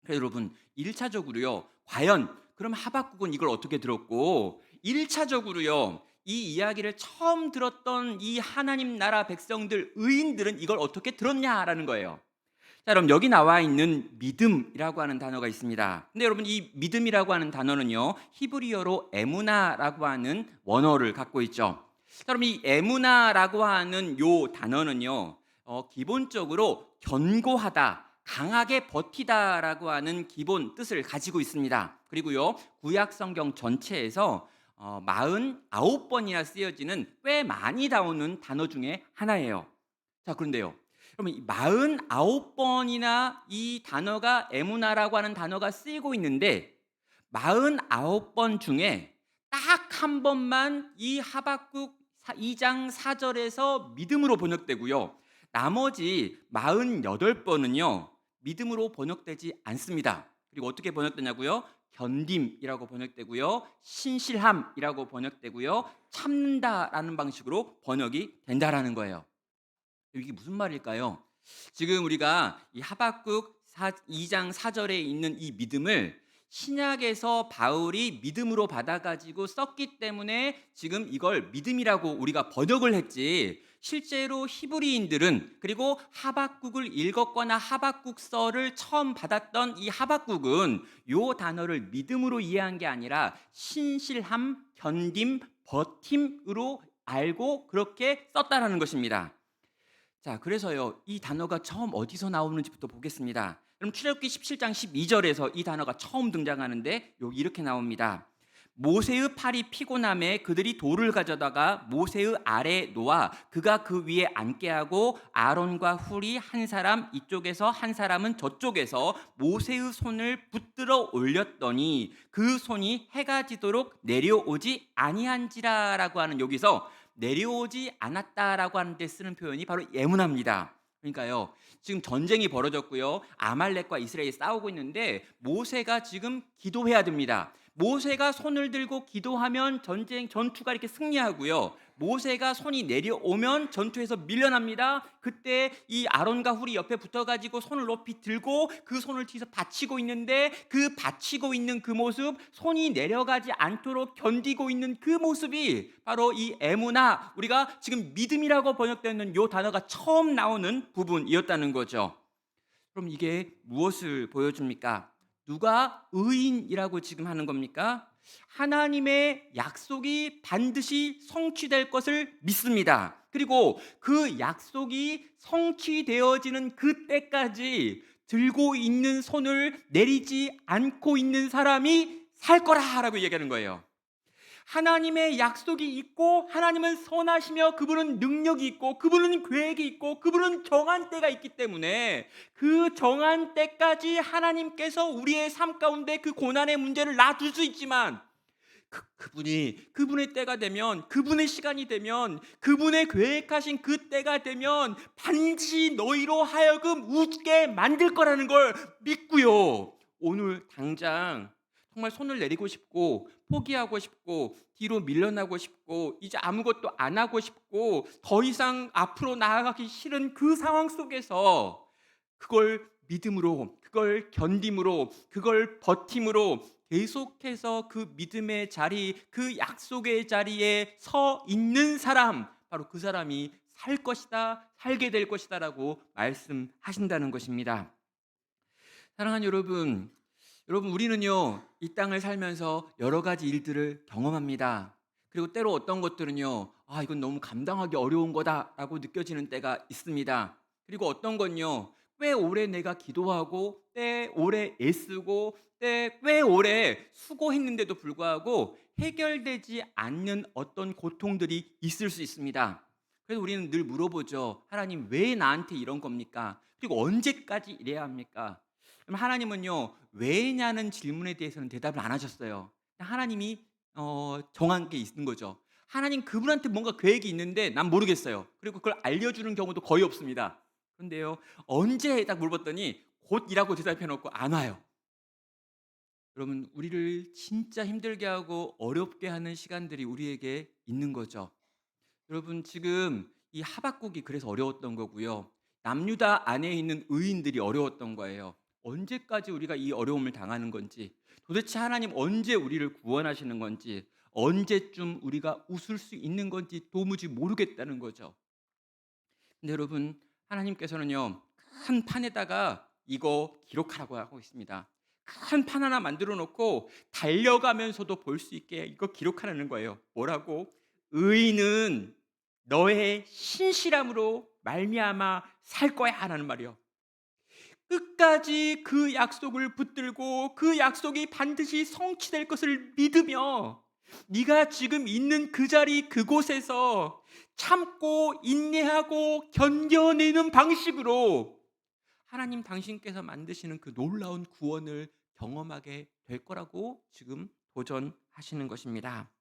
그래서 여러분 1차적으로요 과연 그럼 하박국은 이걸 어떻게 들었고 1차적으로요 이 이야기를 처음 들었던 이 하나님 나라 백성들 의인들은 이걸 어떻게 들었냐라는 거예요. 자, 그럼 여기 나와 있는 믿음이라고 하는 단어가 있습니다. 근데 여러분 이 믿음이라고 하는 단어는요 히브리어로 에무나라고 하는 원어를 갖고 있죠. 자, 그럼 이 에무나라고 하는 요 단어는요 기본적으로 견고하다 강하게 버티다라고 하는 기본 뜻을 가지고 있습니다. 그리고요 구약 성경 전체에서 49번이나 쓰여지는 꽤 많이 나오는 단어 중에 하나예요. 자, 그런데요 그러면 이 49번이나 이 단어가 에무나라고 하는 단어가 쓰이고 있는데 49번 중에 딱 한 번만 이 하박국 2장 4절에서 믿음으로 번역되고요. 나머지 48번은요. 믿음으로 번역되지 않습니다. 그리고 어떻게 번역되냐고요? 견딤이라고 번역되고요. 신실함이라고 번역되고요. 참는다라는 방식으로 번역이 된다라는 거예요. 이게 무슨 말일까요? 지금 우리가 이 하박국 2장 4절에 있는 이 믿음을 신약에서 바울이 믿음으로 받아가지고 썼기 때문에 지금 이걸 믿음이라고 우리가 번역을 했지, 실제로 히브리인들은, 그리고 하박국을 읽었거나 하박국서를 처음 받았던 이 하박국은 요 단어를 믿음으로 이해한 게 아니라 신실함, 견딤, 버팀으로 알고 그렇게 썼다라는 것입니다. 자, 그래서요, 이 단어가 처음 어디서 나오는지부터 보겠습니다. 그럼 출애굽기 17장 12절에서 이 단어가 처음 등장하는데 여기 이렇게 나옵니다. 모세의 팔이 피곤함에 그들이 돌을 가져다가 모세의 아래에 놓아 그가 그 위에 앉게 하고 아론과 훌이 한 사람 이쪽에서 한 사람은 저쪽에서 모세의 손을 붙들어 올렸더니 그 손이 해가 지도록 내려오지 아니한지라라고 하는, 여기서 내려오지 않았다라고 하는데 쓰는 표현이 바로 예문합니다. 그러니까요, 지금 전쟁이 벌어졌고요, 아말렉과 이스라엘이 싸우고 있는데 모세가 지금 기도해야 됩니다. 모세가 손을 들고 기도하면 전투가 이렇게 승리하고요, 모세가 손이 내려오면 전투에서 밀려납니다. 그때 이 아론과 훌이 옆에 붙어가지고 손을 높이 들고 그 손을 뒤에서 받치고 있는데, 그 받치고 있는 그 모습, 손이 내려가지 않도록 견디고 있는 그 모습이 바로 이 에무나, 우리가 지금 믿음이라고 번역되는 이 단어가 처음 나오는 부분이었다는 거죠. 그럼 이게 무엇을 보여줍니까? 누가 의인이라고 지금 하는 겁니까? 하나님의 약속이 반드시 성취될 것을 믿습니다. 그리고 그 약속이 성취되어지는 그때까지 들고 있는 손을 내리지 않고 있는 사람이 살 거라라고 얘기하는 거예요. 하나님의 약속이 있고, 하나님은 선하시며 그분은 능력이 있고 그분은 계획이 있고 그분은 정한 때가 있기 때문에 그 정한 때까지 하나님께서 우리의 삶 가운데 그 고난의 문제를 놔둘 수 있지만, 그분의 때가 되면, 그분의 시간이 되면, 그분의 계획하신 그 때가 되면 반드시 너희로 하여금 웃게 만들 거라는 걸 믿고요, 오늘 당장 정말 손을 내리고 싶고 포기하고 싶고 뒤로 밀려나고 싶고 이제 아무것도 안 하고 싶고 더 이상 앞으로 나아가기 싫은 그 상황 속에서 그걸 믿음으로, 그걸 견딤으로, 그걸 버팀으로 계속해서 그 믿음의 자리, 그 약속의 자리에 서 있는 사람, 바로 그 사람이 살 것이다, 살게 될 것이다라고 말씀하신다는 것입니다. 사랑하는 여러분, 우리는요, 이 땅을 살면서 여러 가지 일들을 경험합니다. 그리고 때로 어떤 것들은요, 이건 너무 감당하기 어려운 거다라고 느껴지는 때가 있습니다. 그리고 어떤 건요, 꽤 오래 내가 기도하고 꽤 오래 애쓰고 꽤 오래 수고했는데도 불구하고 해결되지 않는 어떤 고통들이 있을 수 있습니다. 그래서 우리는 늘 물어보죠. 하나님, 왜 나한테 이런 겁니까? 그리고 언제까지 이래야 합니까? 그럼 하나님은요, 왜냐는 질문에 대해서는 대답을 안 하셨어요. 하나님이 정한 게 있는 거죠. 하나님 그분한테 뭔가 계획이 있는데 난 모르겠어요. 그리고 그걸 알려주는 경우도 거의 없습니다. 그런데요, 언제 딱 물어봤더니 곧이라고 대답해 놓고 안 와요. 여러분, 우리를 진짜 힘들게 하고 어렵게 하는 시간들이 우리에게 있는 거죠. 여러분, 지금 이 하박국이 그래서 어려웠던 거고요, 남유다 안에 있는 의인들이 어려웠던 거예요. 언제까지 우리가 이 어려움을 당하는 건지, 도대체 하나님 언제 우리를 구원하시는 건지, 언제쯤 우리가 웃을 수 있는 건지 도무지 모르겠다는 거죠. 근데 여러분, 하나님께서는요, 큰 판에다가 이거 기록하라고 하고 있습니다. 큰 판 하나 만들어 놓고 달려가면서도 볼 수 있게 이거 기록하라는 거예요. 뭐라고? 의인은 너의 신실함으로 말미암아 살 거야라는 말이요. 끝까지 그 약속을 붙들고 그 약속이 반드시 성취될 것을 믿으며 네가 지금 있는 그 자리 그곳에서 참고 인내하고 견뎌내는 방식으로 하나님 당신께서 만드시는 그 놀라운 구원을 경험하게 될 거라고 지금 도전하시는 것입니다.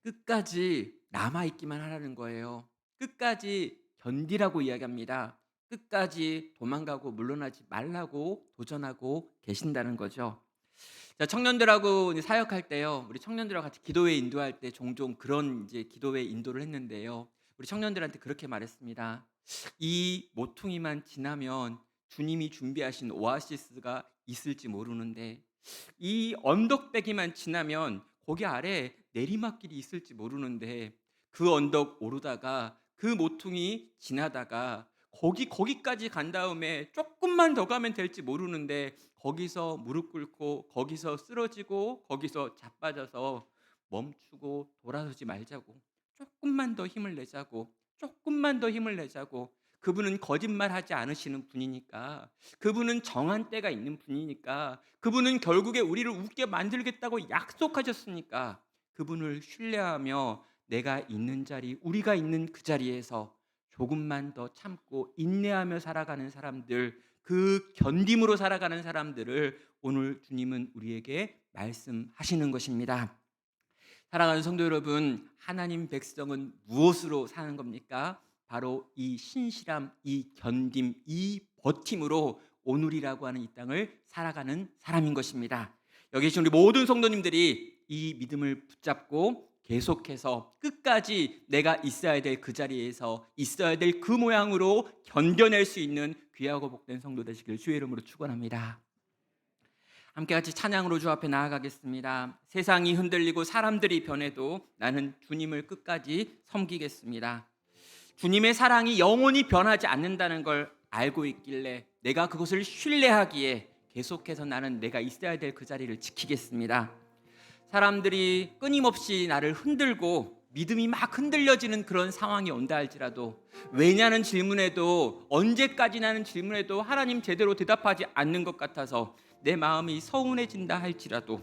끝까지 남아있기만 하라는 거예요. 끝까지 견디라고 이야기합니다. 끝까지 도망가고 물러나지 말라고 도전하고 계신다는 거죠. 자, 청년들하고 사역할 때요, 우리 청년들하고 같이 기도회 인도할 때 종종 그런 이제 기도회 인도를 했는데요, 우리 청년들한테 그렇게 말했습니다. 이 모퉁이만 지나면 주님이 준비하신 오아시스가 있을지 모르는데, 이 언덕배기만 지나면 거기 아래 내리막길이 있을지 모르는데, 그 언덕 오르다가 그 모퉁이 지나다가 거기까지 간 다음에 조금만 더 가면 될지 모르는데, 거기서 무릎 꿇고 거기서 쓰러지고 거기서 자빠져서 멈추고 돌아서지 말자고, 조금만 더 힘을 내자고, 조금만 더 힘을 내자고. 그분은 거짓말하지 않으시는 분이니까, 그분은 정한 때가 있는 분이니까, 그분은 결국에 우리를 웃게 만들겠다고 약속하셨으니까, 그분을 신뢰하며 내가 있는 자리, 우리가 있는 그 자리에서 조금만 더 참고 인내하며 살아가는 사람들, 그 견딤으로 살아가는 사람들을 오늘 주님은 우리에게 말씀하시는 것입니다. 사랑하는 성도 여러분, 하나님 백성은 무엇으로 사는 겁니까? 바로 이 신실함, 이 견딤, 이 버팀으로 오늘이라고 하는 이 땅을 살아가는 사람인 것입니다. 여기 계신 우리 모든 성도님들이 이 믿음을 붙잡고 계속해서 끝까지 내가 있어야 될 그 자리에서 있어야 될 그 모양으로 견뎌낼 수 있는 귀하고 복된 성도 되시길 주의 이름으로 축원합니다. 함께 같이 찬양으로 주 앞에 나아가겠습니다. 세상이 흔들리고 사람들이 변해도 나는 주님을 끝까지 섬기겠습니다. 주님의 사랑이 영원히 변하지 않는다는 걸 알고 있길래 내가 그것을 신뢰하기에 계속해서 나는 내가 있어야 될 그 자리를 지키겠습니다. 사람들이 끊임없이 나를 흔들고 믿음이 막 흔들려지는 그런 상황이 온다 할지라도, 왜냐는 질문에도, 언제까지나는 질문에도 하나님 제대로 대답하지 않는 것 같아서 내 마음이 서운해진다 할지라도,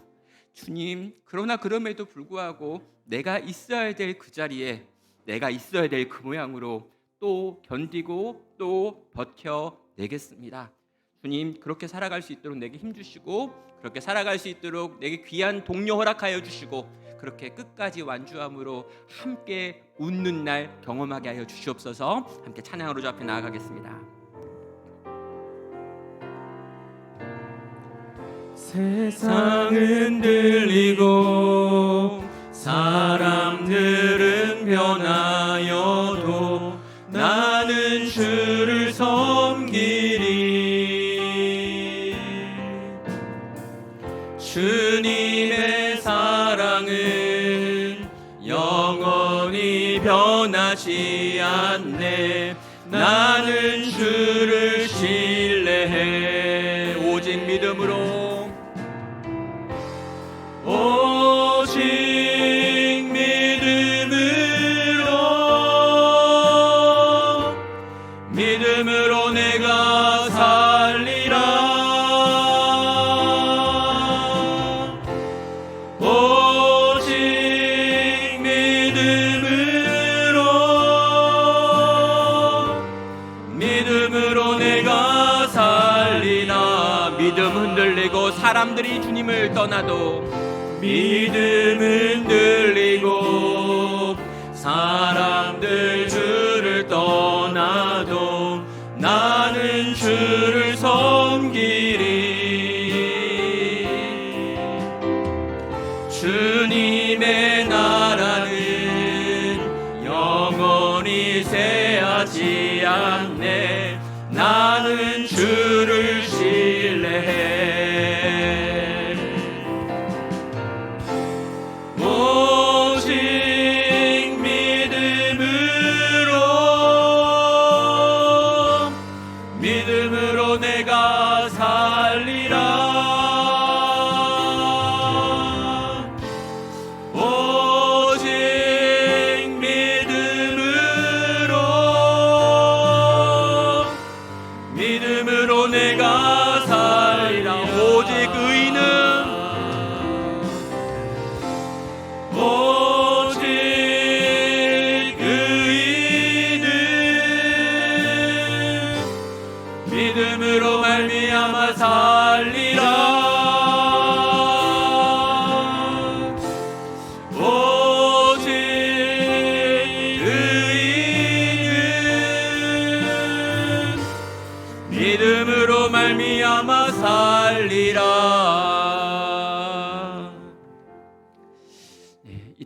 주님, 그러나 그럼에도 불구하고 내가 있어야 될 그 자리에, 내가 있어야 될 그 모양으로 또 견디고 또 버텨내겠습니다. 주님, 그렇게 살아갈 수 있도록 내게 힘주시고, 그렇게 살아갈 수 있도록 내게 귀한 동료 허락하여 주시고, 그렇게 끝까지 완주함으로 함께 웃는 날 경험하게 하여 주시옵소서. 함께 찬양으로 주 앞에 나아가겠습니다. 세상은 들리고 사람들은 변하여도 나는 주를 섬기리. 주님의 사랑은 영원히 변하지 않네. 나는 주를 신뢰해. 오직 믿음으로, 오직 믿음으로 내가 살리라. 오직 믿음으로 내가 살리라. 믿음 흔들리고 사람들이 주님을 떠나도, 믿음 흔들리고 사람들 주를 떠나도 나는 주를 섬기리. 주님의 나라는 영원히 쇠하지 않네. 나는 주를 신뢰해. 믿음으로 내가 살리라. 오직 믿음으로 내가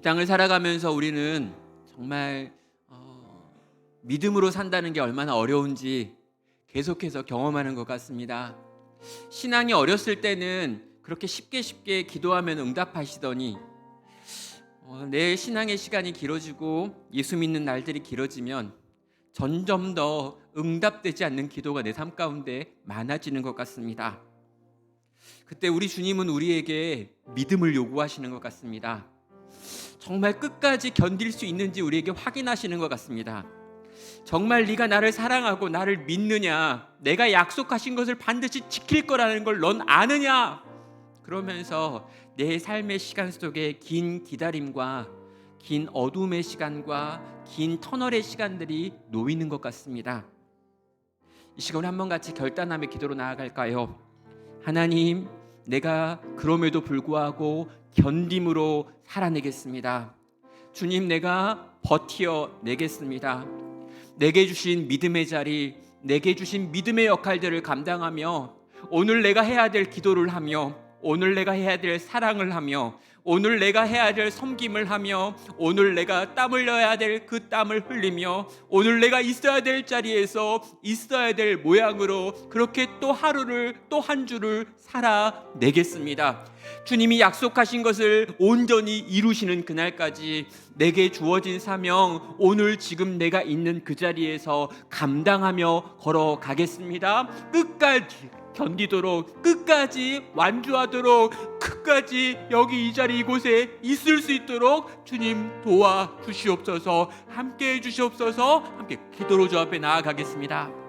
땅을 살아가면서 우리는 정말 믿음으로 산다는 게 얼마나 어려운지 계속해서 경험하는 것 같습니다. 신앙이 어렸을 때는 그렇게 쉽게 기도하면 응답하시더니 내 신앙의 시간이 길어지고 예수 믿는 날들이 길어지면 점점 더 응답되지 않는 기도가 내 삶 가운데 많아지는 것 같습니다. 그때 우리 주님은 우리에게 믿음을 요구하시는 것 같습니다. 정말 끝까지 견딜 수 있는지 우리에게 확인하시는 것 같습니다. 정말 네가 나를 사랑하고 나를 믿느냐? 내가 약속하신 것을 반드시 지킬 거라는 걸 넌 아느냐? 그러면서 내 삶의 시간 속에 긴 기다림과 긴 어둠의 시간과 긴 터널의 시간들이 놓이는 것 같습니다. 이 시간 한번 같이 결단하며 기도로 나아갈까요? 하나님, 내가 그럼에도 불구하고 견딤으로 살아내겠습니다. 주님, 내가 버텨내겠습니다. 내게 주신 믿음의 자리, 내게 주신 믿음의 역할들을 감당하며 오늘 내가 해야 될 기도를 하며 오늘 내가 해야 될 사랑을 하며 오늘 내가 해야 될 섬김을 하며 오늘 내가 땀 흘려야 될 그 땀을 흘리며 오늘 내가 있어야 될 자리에서 있어야 될 모양으로 그렇게 또 하루를 또 한 주를 살아내겠습니다. 주님이 약속하신 것을 온전히 이루시는 그날까지 내게 주어진 사명, 오늘 지금 내가 있는 그 자리에서 감당하며 걸어가겠습니다. 끝까지 견디도록, 끝까지 완주하도록, 끝까지 여기 이 자리 이곳에 있을 수 있도록 주님 도와주시옵소서. 함께 해주시옵소서. 함께 기도로 주 앞에 나아가겠습니다.